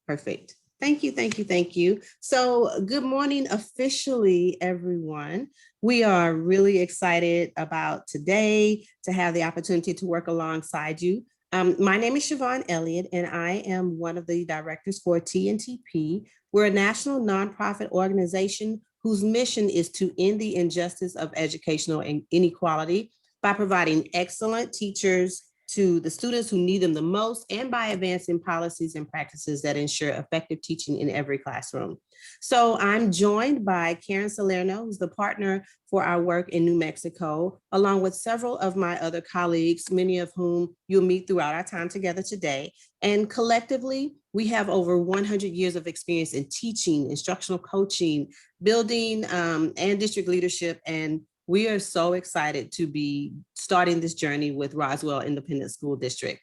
Perfect. Thank you, thank you, thank you. So good morning officially, everyone. We are really excited about today to have the opportunity to work alongside you. My name is Siobhan Elliott, and I am one of the directors for TNTP. We're a national nonprofit organization whose mission is to end the injustice of educational inequality by providing excellent teachers to the students who need them the most, and by advancing policies and practices that ensure effective teaching in every classroom. So I'm joined by Karen Salerno, who's the partner for our work in New Mexico, along with several of my other colleagues, many of whom you'll meet throughout our time together today. And collectively, we have over 100 years of experience in teaching, instructional coaching, building, and district leadership. And we are so excited to be starting this journey with Roswell Independent School District.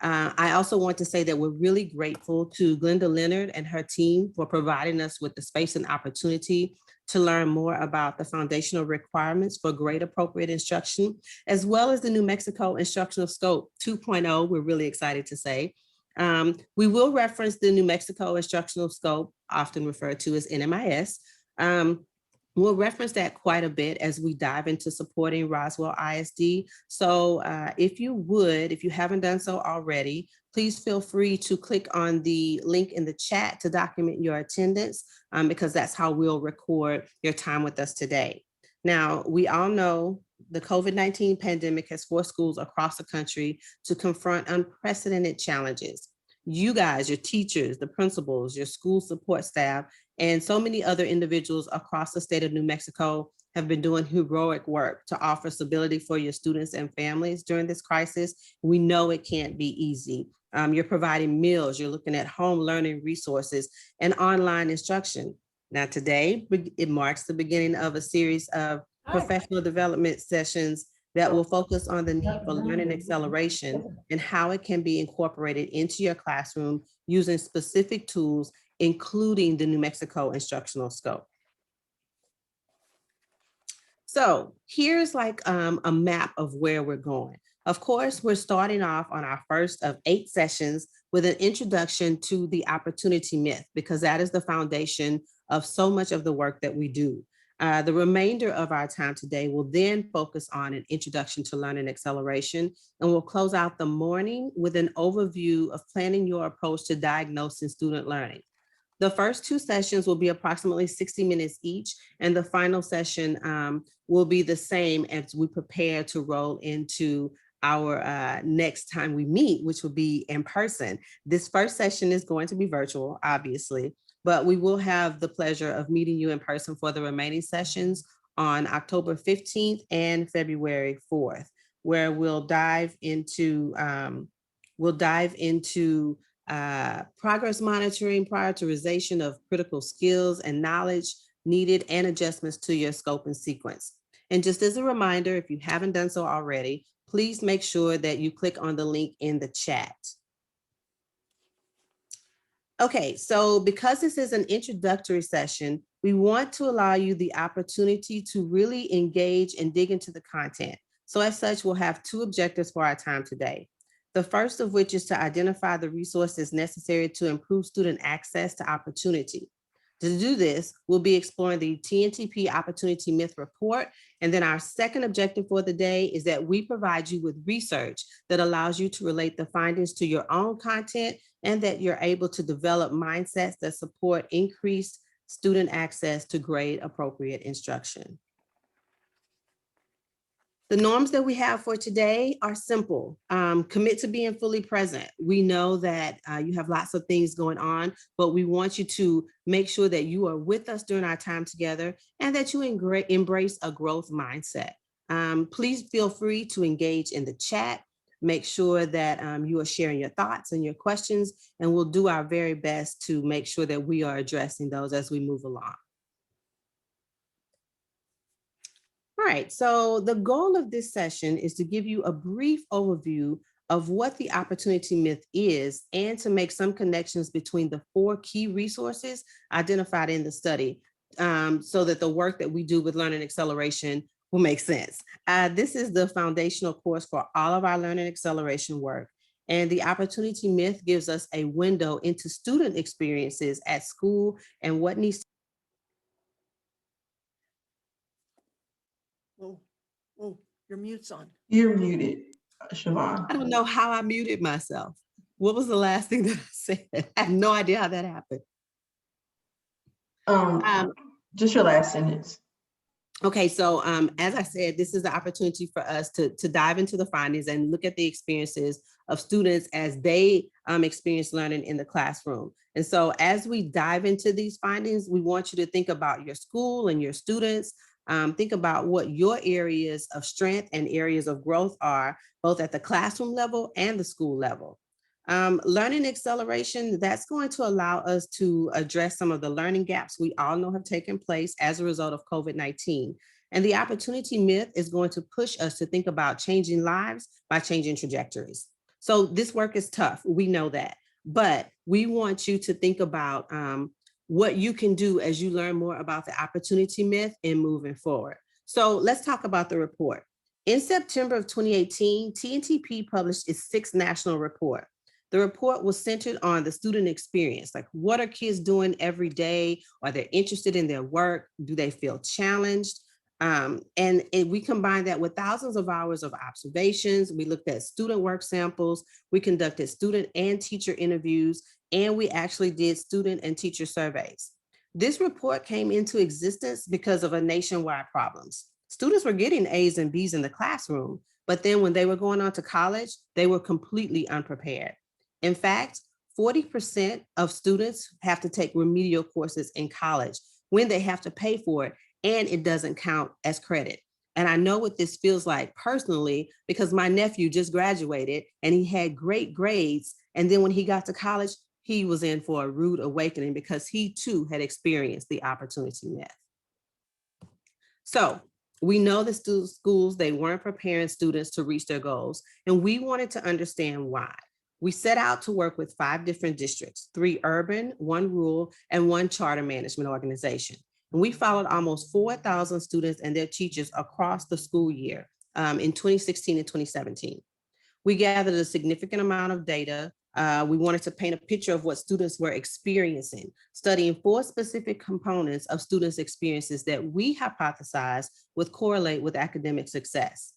I also want to say that we're really grateful to Glenda Leonard and her team for providing us with the space and opportunity to learn more about the foundational requirements for grade appropriate instruction, as well as the New Mexico Instructional Scope 2.0, we're really excited to say. We will reference the New Mexico Instructional Scope, often referred to as NMIS. We'll reference that quite a bit as we dive into supporting Roswell ISD. So if you haven't done so already, please feel free to click on the link in the chat to document your attendance, because that's how we'll record your time with us today. Now, we all know the COVID-19 pandemic has forced schools across the country to confront unprecedented challenges. You guys, your teachers, the principals, your school support staff, and so many other individuals across the state of New Mexico have been doing heroic work to offer stability for your students and families during this crisis. We know it can't be easy. You're providing meals, you're looking at home learning resources and online instruction. Now today, it marks the beginning of a series of professional development sessions that will focus on the need for learning acceleration and how it can be incorporated into your classroom using specific tools, including the New Mexico Instructional Scope. So here's like a map of where we're going. Of course, we're starting off on our first of 8 sessions with an introduction to the opportunity myth, because that is the foundation of so much of the work that we do. The remainder of our time today will then focus on an introduction to learning acceleration, and we'll close out the morning with an overview of planning your approach to diagnosing student learning. The first 2 sessions will be approximately 60 minutes each, and the final session will be the same as we prepare to roll into our next time we meet, which will be in person. This first session is going to be virtual, obviously, but we will have the pleasure of meeting you in person for the remaining sessions on October 15th and February 4th, where we'll dive into progress monitoring, prioritization of critical skills and knowledge needed, and adjustments to your scope and sequence. And just as a reminder, if you haven't done so already, please make sure that you click on the link in the chat. Okay, so because this is an introductory session, we want to allow you the opportunity to really engage and dig into the content. So as such, we'll have 2 objectives for our time today. The first of which is to identify the resources necessary to improve student access to opportunity. To do this, we'll be exploring the TNTP Opportunity Myth Report. And then our second objective for the day is that we provide you with research that allows you to relate the findings to your own content, and that you're able to develop mindsets that support increased student access to grade appropriate instruction. The norms that we have for today are simple. Commit to being fully present. We know that you have lots of things going on, but we want you to make sure that you are with us during our time together, and that you embrace a growth mindset. Please feel free to engage in the chat. Make sure that you are sharing your thoughts and your questions, and we'll do our very best to make sure that we are addressing those as we move along. All right, so the goal of this session is to give you a brief overview of what the opportunity myth is, and to make some connections between the 4 key resources identified in the study, so that the work that we do with learning acceleration will make sense. This is the foundational course for all of our learning acceleration work. And the opportunity myth gives us a window into student experiences at school and what needs. Oh, oh, your mute's on. You're muted, Siobhan. I don't know how I muted myself. What was the last thing that I said? I have no idea how that happened. Just your last sentence. Okay, so as I said, this is the opportunity for us to dive into the findings and look at the experiences of students as they experience learning in the classroom. And so as we dive into these findings, we want you to think about your school and your students. Think about what your areas of strength and areas of growth are, both at the classroom level and the school level. Learning acceleration, that's going to allow us to address some of the learning gaps we all know have taken place as a result of COVID-19. And the opportunity myth is going to push us to think about changing lives by changing trajectories. So this work is tough, we know that, but we want you to think about what you can do as you learn more about the opportunity myth and moving forward. So let's talk about the report. In September of 2018, TNTP published its 6th national report. The report was centered on the student experience, like what are kids doing every day? Are they interested in their work? Do they feel challenged? And we combined that with thousands of hours of observations. We looked at student work samples. We conducted student and teacher interviews, and we actually did student and teacher surveys. This report came into existence because of a nationwide problems. Students were getting A's and B's in the classroom, but then when they were going on to college, they were completely unprepared. In fact, 40% of students have to take remedial courses in college when they have to pay for it, and it doesn't count as credit. And I know what this feels like personally because my nephew just graduated and he had great grades. And then when he got to college, he was in for a rude awakening because he too had experienced the opportunity myth. So we know that schools, they weren't preparing students to reach their goals, and we wanted to understand why. We set out to work with 5 different districts, 3 urban, 1 rural, and 1 charter management organization. And we followed almost 4,000 students and their teachers across the school year in 2016 and 2017. We gathered a significant amount of data. We wanted to paint a picture of what students were experiencing, studying 4 specific components of students' experiences that we hypothesized would correlate with academic success.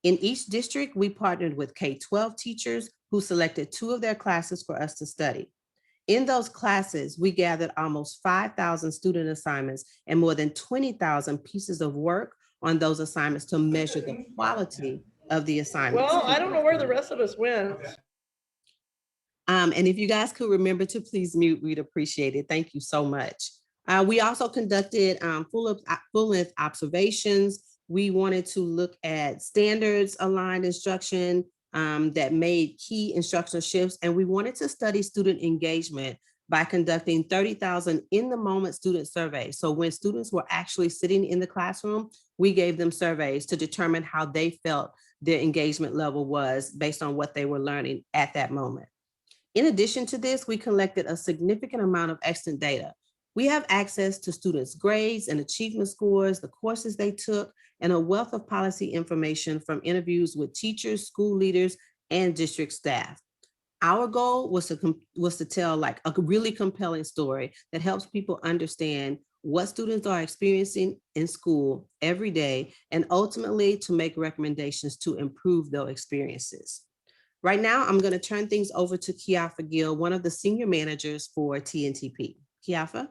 In each district, we partnered with K-12 teachers who selected 2 of their classes for us to study. In those classes, we gathered almost 5,000 student assignments and more than 20,000 pieces of work on those assignments to measure the quality of the assignments. Well, I don't know where the rest of us went. And if you guys could remember to please mute, we'd appreciate it. Thank you so much. We also conducted full-length observations. We wanted to look at standards aligned instruction that made key instructional shifts. And we wanted to study student engagement by conducting 30,000 in the moment student surveys. So when students were actually sitting in the classroom, we gave them surveys to determine how they felt their engagement level was based on what they were learning at that moment. In addition to this, we collected a significant amount of extant data. We have access to students' grades and achievement scores, the courses they took, and a wealth of policy information from interviews with teachers, school leaders, and district staff. Our goal was to tell like a really compelling story that helps people understand what students are experiencing in school every day, and ultimately to make recommendations to improve those experiences. Right now, I'm going to turn things over to Kiafa Gill, one of the senior managers for TNTP. Kiafa?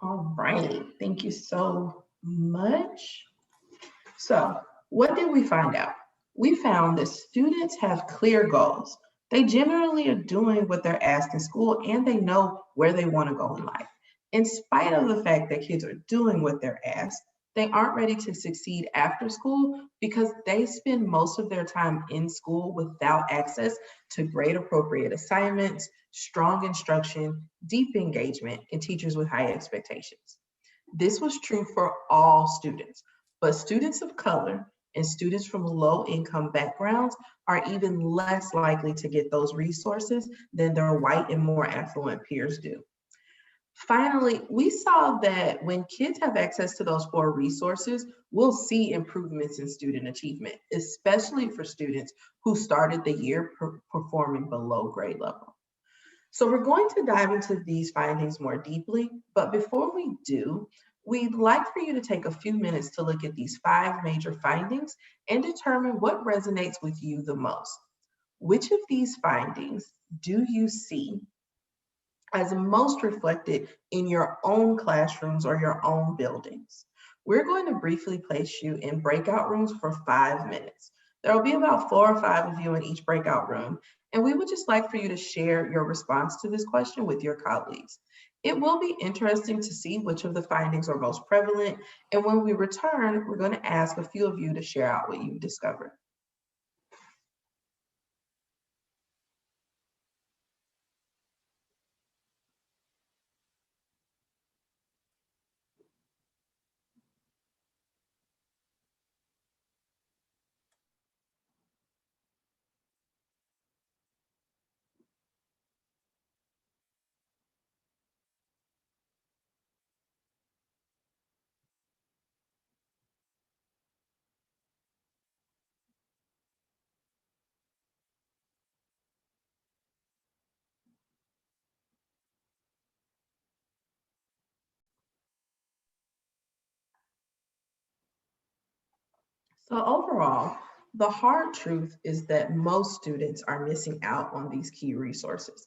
All right, thank you so much. So what did we find out? We found that students have clear goals. They generally are doing what they're asked in school and they know where they want to go in life. In spite of the fact that kids are doing what they're asked, they aren't ready to succeed after school because they spend most of their time in school without access to grade appropriate assignments, strong instruction, deep engagement, and teachers with high expectations. This was true for all students, but students of color and students from low income backgrounds are even less likely to get those resources than their white and more affluent peers do. Finally, we saw that when kids have access to those four resources, we'll see improvements in student achievement, especially for students who started the year performing below grade level. So we're going to dive into these findings more deeply, but before we do, we'd like for you to take a few minutes to look at these 5 major findings and determine what resonates with you the most. Which of these findings do you see as most reflected in your own classrooms or your own buildings? We're going to briefly place you in breakout rooms for 5 minutes. There will be about 4 or 5 of you in each breakout room, and we would just like for you to share your response to this question with your colleagues. It will be interesting to see which of the findings are most prevalent, and when we return, we're going to ask a few of you to share out what you've discovered. So overall, the hard truth is that most students are missing out on these key resources,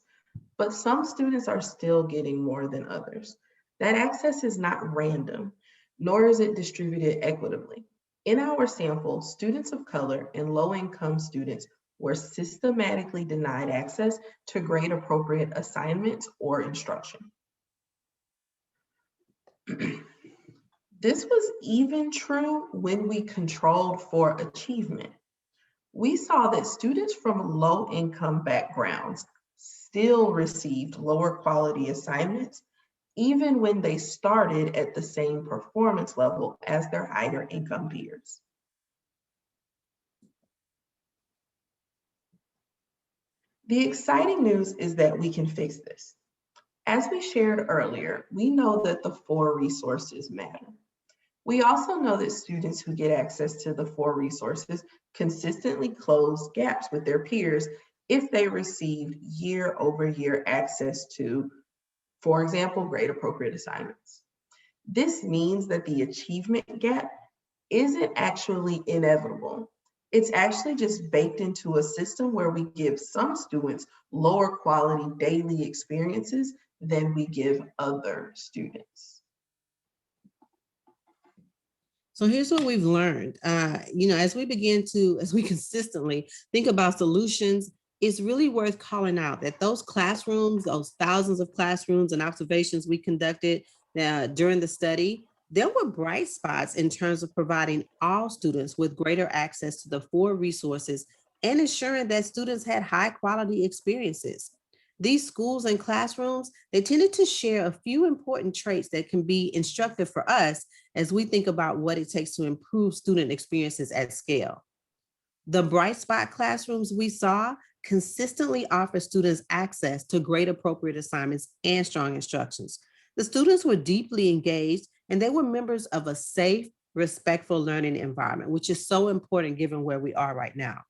but some students are still getting more than others. That access is not random, nor is it distributed equitably. In our sample, students of color and low-income students were systematically denied access to grade-appropriate assignments or instruction. This was even true when we controlled for achievement. We saw that students from low-income backgrounds still received lower quality assignments, even when they started at the same performance level as their higher income peers. The exciting news is that we can fix this. As we shared earlier, we know that the 4 resources matter. We also know that students who get access to the 4 resources consistently close gaps with their peers if they receive year-over-year access to, for example, grade-appropriate assignments. This means that the achievement gap isn't actually inevitable. It's actually just baked into a system where we give some students lower quality daily experiences than we give other students. So here's what we've learned. As we consistently think about solutions, it's really worth calling out that those classrooms, those thousands of classrooms and observations we conducted during the study, there were bright spots in terms of providing all students with greater access to the 4 resources and ensuring that students had high quality experiences. These schools and classrooms, they tended to share a few important traits that can be instructive for us as we think about what it takes to improve student experiences at scale. The bright spot classrooms we saw consistently offer students access to grade appropriate assignments and strong instructions. The students were deeply engaged and they were members of a safe, respectful learning environment, which is so important given where we are right now.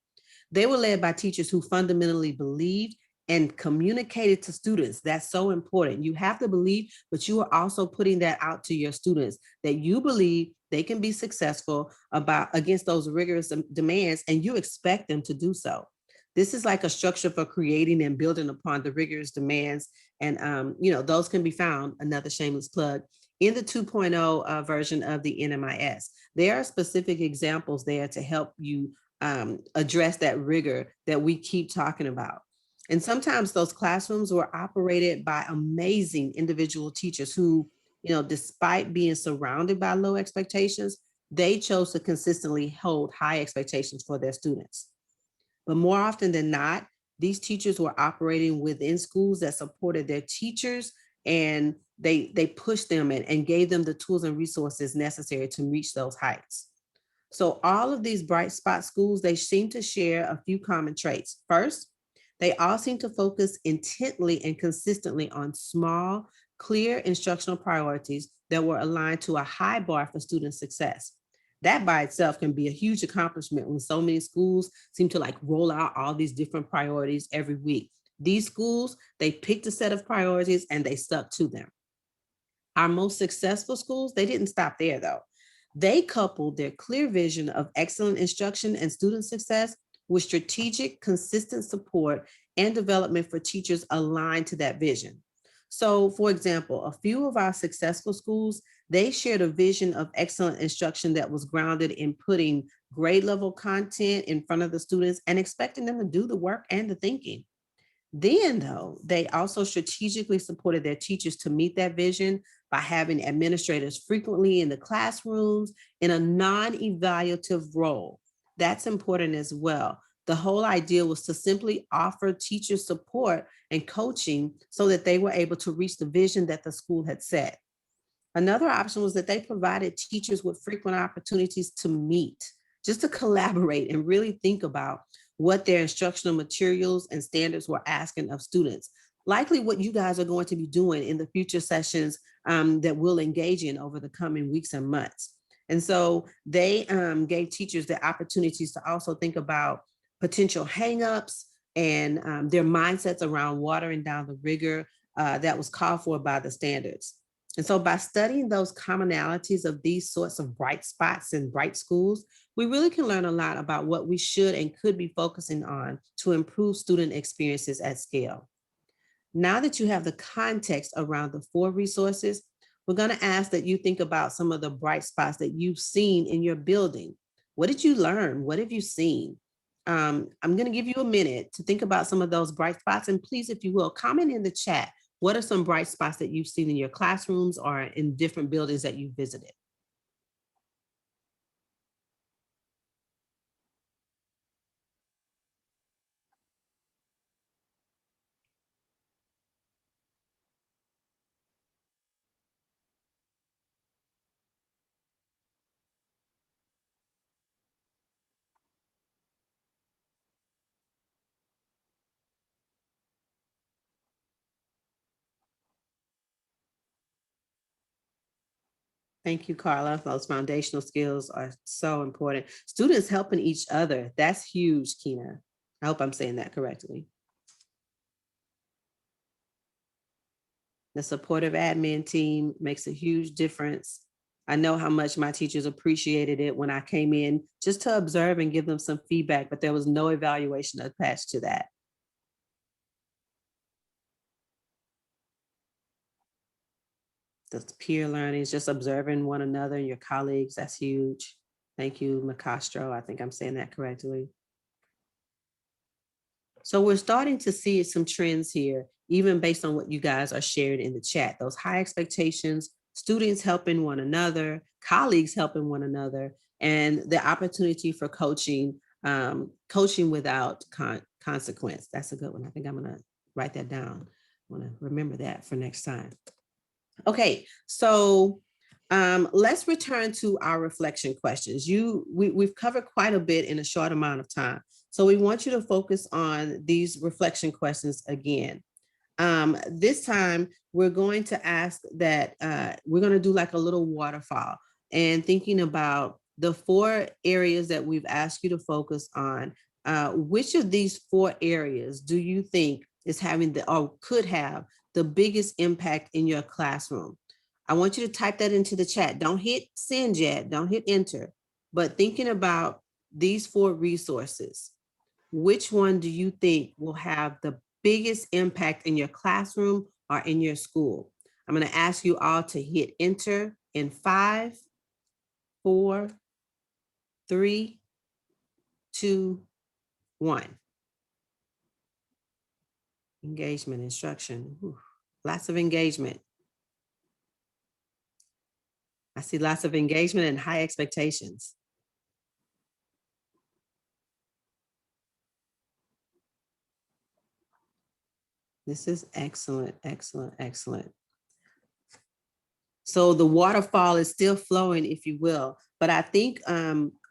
They were led by teachers who fundamentally believed and communicated to students. That's so important. You have to believe, but you are also putting that out to your students that you believe they can be successful against those rigorous demands, and you expect them to do so. This is like a structure for creating and building upon the rigorous demands. And, those can be found, another shameless plug, in the 2.0 version of the NMIS. There are specific examples there to help you address that rigor that we keep talking about. And sometimes those classrooms were operated by amazing individual teachers who, despite being surrounded by low expectations, they chose to consistently hold high expectations for their students. But more often than not, these teachers were operating within schools that supported their teachers, and they pushed them and gave them the tools and resources necessary to reach those heights. So all of these bright spot schools, they seem to share a few common traits. First, they all seem to focus intently and consistently on small, clear instructional priorities that were aligned to a high bar for student success. That by itself can be a huge accomplishment when so many schools seem to like roll out all these different priorities every week. These schools, they picked a set of priorities and they stuck to them. Our most successful schools, they didn't stop there though. They coupled their clear vision of excellent instruction and student success with strategic, consistent support and development for teachers aligned to that vision. So, for example, a few of our successful schools, they shared a vision of excellent instruction that was grounded in putting grade level content in front of the students and expecting them to do the work and the thinking. Then, though, they also strategically supported their teachers to meet that vision by having administrators frequently in the classrooms in a non-evaluative role. That's important as well. The whole idea was to simply offer teachers support and coaching so that they were able to reach the vision that the school had set. Another option was that they provided teachers with frequent opportunities to meet, just to collaborate and really think about what their instructional materials and standards were asking of students. Likely what you guys are going to be doing in the future sessions that we'll engage in over the coming weeks and months. And so they gave teachers the opportunities to also think about potential hangups and their mindsets around watering down the rigor that was called for by the standards. And so by studying those commonalities of these sorts of bright spots and bright schools, we really can learn a lot about what we should and could be focusing on to improve student experiences at scale. Now that you have the context around the 4 resources, we're going to ask that you think about some of the bright spots that you've seen in your building. What did you learn? What have you seen? I'm going to give you a minute to think about some of those bright spots. And please, if you will, comment in the chat. What are some bright spots that you've seen in your classrooms or in different buildings that you visited? Thank you, Carla. Those foundational skills are so important. Students helping each other, that's huge, Kina. I hope I'm saying that correctly. The supportive admin team makes a huge difference. I know how much my teachers appreciated it when I came in just to observe and give them some feedback, but there was no evaluation attached to that. The peer learning is just observing one another and your colleagues. That's huge. Thank you, Macastro. I think I'm saying that correctly. So we're starting to see some trends here, even based on what you guys are sharing in the chat. Those high expectations, students helping one another, colleagues helping one another, and the opportunity for coaching, coaching without consequence. That's a good one. I think I'm gonna write that down. I wanna remember that for next time. Okay, so let's return to our reflection questions. We've covered quite a bit in a short amount of time. So we want you to focus on these reflection questions again. This time, we're going to ask that we're going to do like a little waterfall and thinking about the 4 areas that we've asked you to focus on. Which of these 4 areas do you think is having or could have the biggest impact in your classroom? I want you to type that into the chat. Don't hit send yet, don't hit enter, but thinking about these 4 resources, which one do you think will have the biggest impact in your classroom or in your school? I'm going to ask you all to hit enter in 5, 4, 3, 2, 1. Engagement, instruction. Whew. Lots of engagement. I see lots of engagement and high expectations. This is excellent, excellent, excellent. So the waterfall is still flowing, if you will, but I think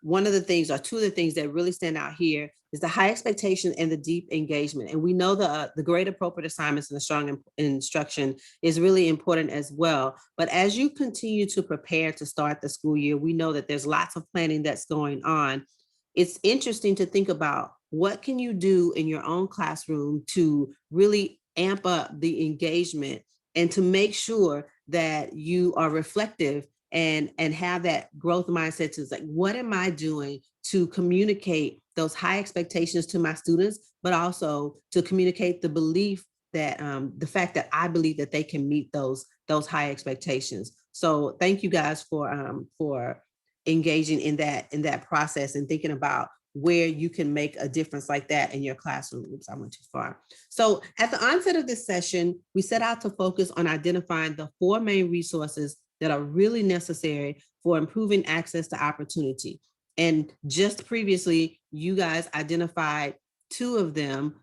one of the things or two of the things that really stand out here is the high expectation and the deep engagement. And we know the grade appropriate assignments and the strong instruction is really important as well. But as you continue to prepare to start the school year, we know that there's lots of planning that's going on. It's interesting to think about what can you do in your own classroom to really amp up the engagement and to make sure that you are reflective and have that growth mindset to like, what am I doing to communicate those high expectations to my students, but also to communicate the belief that the fact that I believe that they can meet those high expectations. So thank you guys for engaging in that process and thinking about where you can make a difference like that in your classroom. Oops, I went too far. So at the onset of this session, we set out to focus on identifying the 4 main resources that are really necessary for improving access to opportunity. And just previously, you guys identified 2 of them,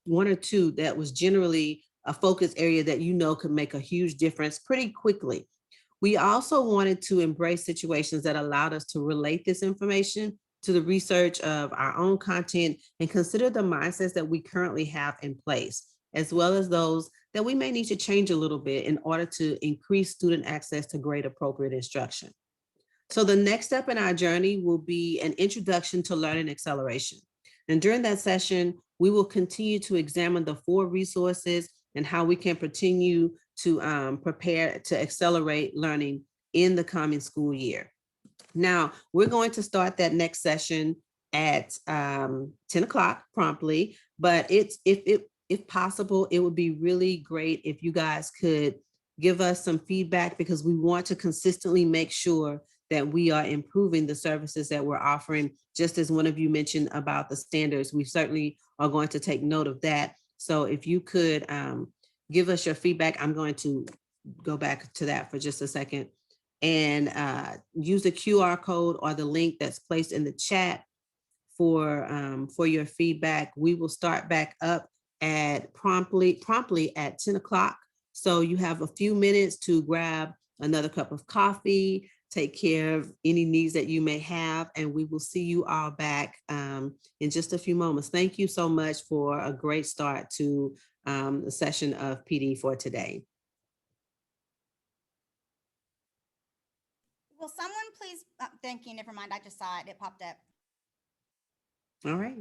1 or 2 that was generally a focus area that you know could make a huge difference pretty quickly. We also wanted to embrace situations that allowed us to relate this information to the research of our own content and consider the mindsets that we currently have in place, as well as those that we may need to change a little bit in order to increase student access to grade appropriate instruction. So the next step in our journey will be an introduction to learning acceleration. And during that session, we will continue to examine the 4 resources and how we can continue to prepare to accelerate learning in the coming school year. Now, we're going to start that next session at 10 o'clock promptly, but if possible, it would be really great if you guys could give us some feedback, because we want to consistently make sure that we are improving the services that we're offering. Just as one of you mentioned about the standards, we certainly are going to take note of that. So if you could give us your feedback, I'm going to go back to that for just a second and use the QR code or the link that's placed in the chat for your feedback. We will start back up at promptly at 10 o'clock. So you have a few minutes to grab another cup of coffee, take care of any needs that you may have, and we will see you all back in just a few moments. Thank you so much for a great start to the session of PD for today. Will someone please, thank you, never mind, I just saw it, it popped up. All right.